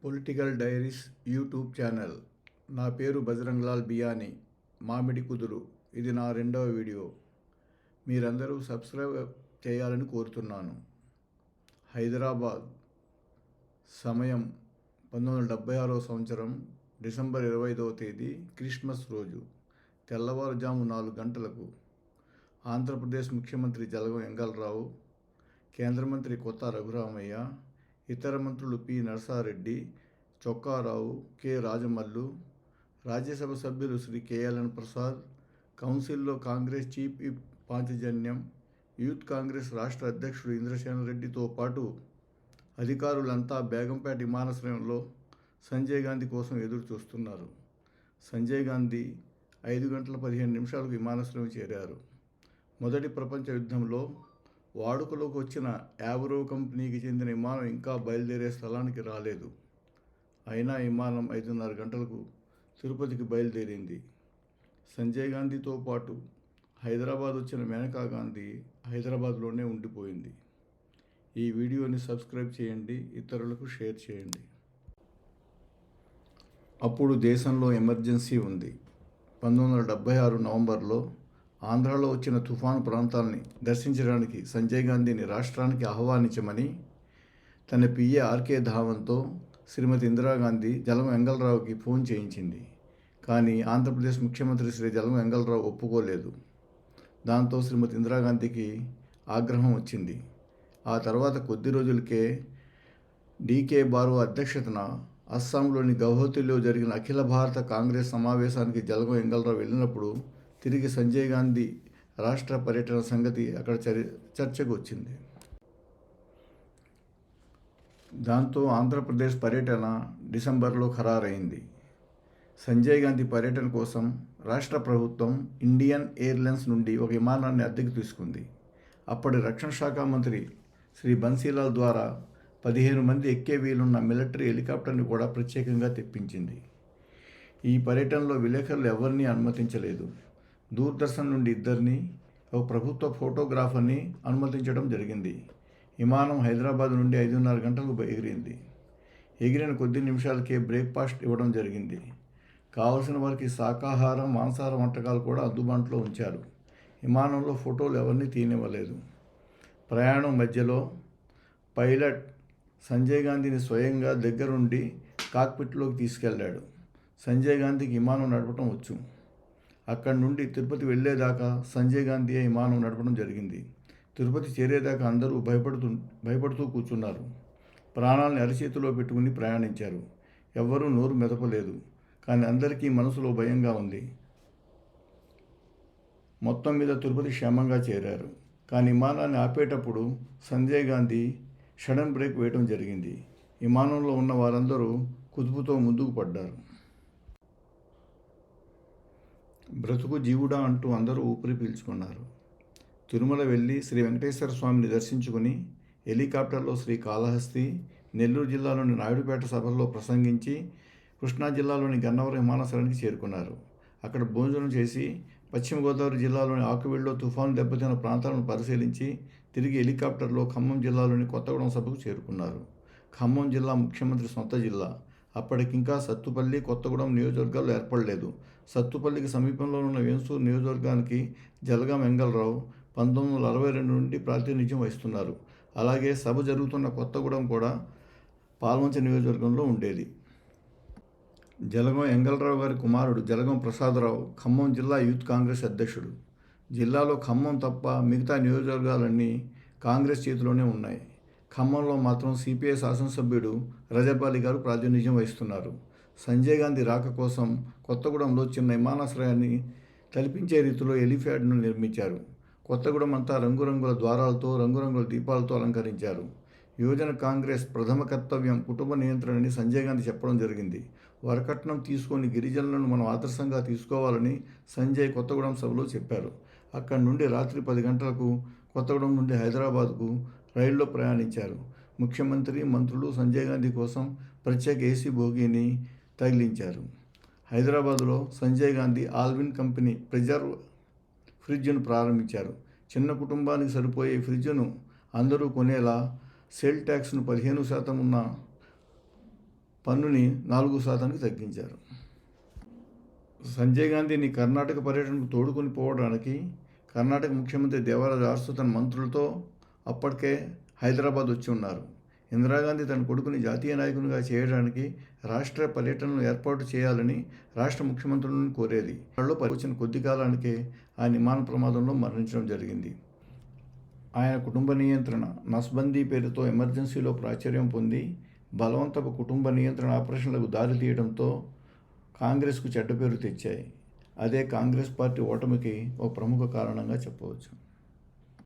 Political diaries YouTube channel. నా పేరు బజరంగ్లాల్ బియానీ. మామిడి కుదురు. ఇది నా రెండవ వీడియో. మీరందరూ సబ్స్క్రైబ్ చేయాలని కోరుతున్నాను. హైదరాబాద్. సమయం 1976వ సంవత్సరం డిసెంబర్ 25వ తేదీ క్రిస్మస్ రోజు. తెల్లవారుజాము 4 గంటలకు ఆంధ్రప్రదేశ్ ముఖ్యమంత్రి జలగం వెంగళరావు, కేంద్ర మంత్రి కొత్త రఘురామయ్య, ఇతర మంత్రులు పి. నరసారెడ్డి, చొక్కారావు, కె. రాజమల్లు, రాజ్యసభ సభ్యులు శ్రీ కె.ఎల్.ఎన్. ప్రసాద్, కౌన్సిల్లో Congress chief whip Panchajanyam, youth Congress రాష్ట్ర అధ్యక్షుడు ఇంద్రసేనరెడ్డితో పాటు అధికారులంతా బేగంపేట విమానాశ్రయంలో సంజయ్ గాంధీ కోసం ఎదురు చూస్తున్నారు. సంజయ్ గాంధీ 5 గంటల 15 నిమిషాలకు విమానాశ్రయం చేరారు. మొదటి ప్రపంచ యుద్ధంలో వాడుకలోకి వచ్చిన యావరో కంపెనీకి చెందిన విమానం ఇంకా బయలుదేరే స్థలానికి రాలేదు. అయినా విమానం 5:30 గంటలకు తిరుపతికి బయలుదేరింది. సంజయ్ గాంధీతో పాటు హైదరాబాద్ వచ్చిన మేనకా గాంధీ హైదరాబాద్లోనే ఉండిపోయింది. ఈ వీడియోని సబ్స్క్రైబ్ చేయండి, ఇతరులకు షేర్ చేయండి. అప్పుడు దేశంలో ఎమర్జెన్సీ ఉంది. 1976 నవంబర్లో ఆంధ్రాలో వచ్చిన తుఫాను ప్రాంతాలని దర్శించడానికి సంజయ్ గాంధీని రాష్ట్రానికి ఆహ్వానించమని తన పిఏ ఆర్కే ధావన్తో శ్రీమతి ఇందిరాగాంధీ జలగం వెంగళరావుకి ఫోన్ చేయించింది. కానీ ఆంధ్రప్రదేశ్ ముఖ్యమంత్రి శ్రీ జలగం వెంగళరావు ఒప్పుకోలేదు. దాంతో శ్రీమతి ఇందిరాగాంధీకి ఆగ్రహం వచ్చింది. ఆ తర్వాత కొద్ది రోజులకే డికే బారు అధ్యక్షతన అస్సాంలోని గౌహతిలో జరిగిన అఖిల భారత కాంగ్రెస్ సమావేశానికి జలగం వెంగళరావు వెళ్ళినప్పుడు తిరిగి సంజయ్ గాంధీ రాష్ట్ర పర్యటన సంగతి అక్కడ చర్చకు వచ్చింది. దాంతో ఆంధ్రప్రదేశ్ పర్యటన డిసెంబర్లో ఖరారైంది. సంజయ్ గాంధీ పర్యటన కోసం రాష్ట్ర ప్రభుత్వం ఇండియన్ ఎయిర్లైన్స్ నుండి ఒక విమానాన్ని అద్దెకు తీసుకుంది. అప్పటి రక్షణ శాఖ మంత్రి శ్రీ బన్సీలాల్ ద్వారా 15 మంది ఎక్కే వీలున్న మిలిటరీ హెలికాప్టర్ని కూడా ప్రత్యేకంగా తెప్పించింది. ఈ పర్యటనలో విలేకరులు ఎవరినీ అనుమతించలేదు. దూరదర్శన్ నుండి 2 ఒక ప్రభుత్వ ఫోటోగ్రాఫర్ని అనుమతించడం జరిగింది. విమానం హైదరాబాద్ నుండి 5:30 గంటలకు ఎగిరింది. ఎగిరిన కొద్ది నిమిషాలకే బ్రేక్ఫాస్ట్ ఇవ్వడం జరిగింది. కావలసిన వారికి శాకాహారం, మాంసాహార వంటకాలు కూడా అందుబాటులో ఉంచారు. విమానంలో ఫోటోలు ఎవరిని తీయనివ్వలేదు. ప్రయాణం మధ్యలో పైలట్ సంజయ్ గాంధీని స్వయంగా దగ్గరుండి కాక్పిట్లోకి తీసుకెళ్లాడు. సంజయ్ గాంధీకి విమానం నడపడం వచ్చు. అక్కడి నుండి తిరుపతి వెళ్ళేదాకా సంజయ్ గాంధీ విమానం నడపడం జరిగింది. తిరుపతి చేరేదాకా అందరూ భయపడుతూ కూర్చున్నారు. ప్రాణాలను అరచేతిలో పెట్టుకుని ప్రయాణించారు. ఎవ్వరూ నోరు మెదపలేదు. కానీ అందరికీ మనసులో భయంగా ఉంది. మొత్తం మీద తిరుపతి క్షేమంగా చేరారు. కానీ విమానాన్ని ఆపేటప్పుడు సంజయ్ గాంధీ సడన్ బ్రేక్ వేయడం జరిగింది. విమానంలో ఉన్న వారందరూ కుదుపుతో ముందుకు పడ్డారు. బ్రతుకు జీవుడా అంటూ అందరూ ఊపిరి పీల్చుకున్నారు. తిరుమల వెళ్ళి శ్రీ వెంకటేశ్వర స్వామిని దర్శించుకుని హెలికాప్టర్లో శ్రీకాళహస్తి, నెల్లూరు జిల్లాలోని నాయుడుపేట సభల్లో ప్రసంగించి కృష్ణా జిల్లాలోని గన్నవరం విమానాశ్రయానికి చేరుకున్నారు. అక్కడ భోజనం చేసి పశ్చిమ గోదావరి జిల్లాలోని ఆకువీడులో తుఫాను దెబ్బతిన్న ప్రాంతాలను పరిశీలించి తిరిగి హెలికాప్టర్లో ఖమ్మం జిల్లాలోని కొత్తగూడెం సభకు చేరుకున్నారు. ఖమ్మం జిల్లా ముఖ్యమంత్రి సొంత జిల్లా. అప్పటికింకా సత్తుపల్లి, కొత్తగూడెం నియోజకవర్గాలు ఏర్పడలేదు. సత్తుపల్లికి సమీపంలో ఉన్న వేంసూరు నియోజకవర్గానికి జలగం వెంగళరావు 1962 నుండి ప్రాతినిధ్యం వహిస్తున్నారు. అలాగే సభ జరుగుతున్న కొత్తగూడెం కూడా పాల్వంచ నియోజకవర్గంలో ఉండేది. జలగం వెంగళరావు గారి కుమారుడు జలగం ప్రసాదరావు ఖమ్మం జిల్లా యూత్ కాంగ్రెస్ అధ్యక్షుడు. జిల్లాలో ఖమ్మం తప్ప మిగతా నియోజకవర్గాలన్నీ కాంగ్రెస్ చేతిలోనే ఉన్నాయి. ఖమ్మంలో మాత్రం సిపిఐ శాసనసభ్యుడు రజపాలి గారు ప్రాతినిధ్యం వహిస్తున్నారు. సంజయ్ గాంధీ రాక కోసం కొత్తగూడెంలో చిన్న విమానాశ్రయాన్ని తలపించే రీతిలో హెలిప్యాడ్ను నిర్మించారు. కొత్తగూడెం అంతా రంగురంగుల ద్వారాలతో, రంగురంగుల దీపాలతో అలంకరించారు. యువజన కాంగ్రెస్ ప్రథమ కర్తవ్యం కుటుంబ నియంత్రణని సంజయ్ గాంధీ చెప్పడం జరిగింది. వరకట్నం తీసుకొని గిరిజనులను మనం ఆదర్శంగా తీసుకోవాలని సంజయ్ కొత్తగూడెం సభలో చెప్పారు. అక్కడి నుండి రాత్రి 10 గంటలకు కొత్తగూడెం నుండి హైదరాబాద్కు రైల్లో ప్రయాణించారు. ముఖ్యమంత్రి, మంత్రులు సంజయ్ గాంధీ కోసం ప్రత్యేక ఏసీ బోగీని తగిలించారు. హైదరాబాదులో సంజయ్ గాంధీ ఆల్విన్ కంపెనీ ప్రిజర్వ్ ఫ్రిడ్జ్ను ప్రారంభించారు. చిన్న కుటుంబానికి సరిపోయే ఫ్రిడ్జ్ను అందరూ కొనేలా సేల్ ట్యాక్స్ను 15% ఉన్న పన్నుని 4% తగ్గించారు. సంజయ్ గాంధీని కర్ణాటక పర్యటనకు తోడుకొని పోవడానికి కర్ణాటక ముఖ్యమంత్రి దేవరాజు అరసు తన మంత్రులతో అప్పటికే హైదరాబాద్ వచ్చి ఉన్నారు. ఇందిరాగాంధీ తన కొడుకుని జాతీయ నాయకునిగా చేయడానికి రాష్ట్ర పర్యటనలు ఏర్పాటు చేయాలని రాష్ట్ర ముఖ్యమంత్రులను కోరేది. వాళ్ళు వచ్చిన కొద్ది కాలానికే ఆ విమాన ప్రమాదంలో మరణించడం జరిగింది. ఆయన కుటుంబ నియంత్రణ నస్బందీ పేరుతో ఎమర్జెన్సీలో ప్రాచుర్యం పొంది బలవంతపు కుటుంబ నియంత్రణ ఆపరేషన్లకు దారి తీయడంతో కాంగ్రెస్కు చెడ్డ పేరు తెచ్చాయి. అదే కాంగ్రెస్ పార్టీ ఓటమికి ఒక ప్రముఖ కారణంగా చెప్పవచ్చు.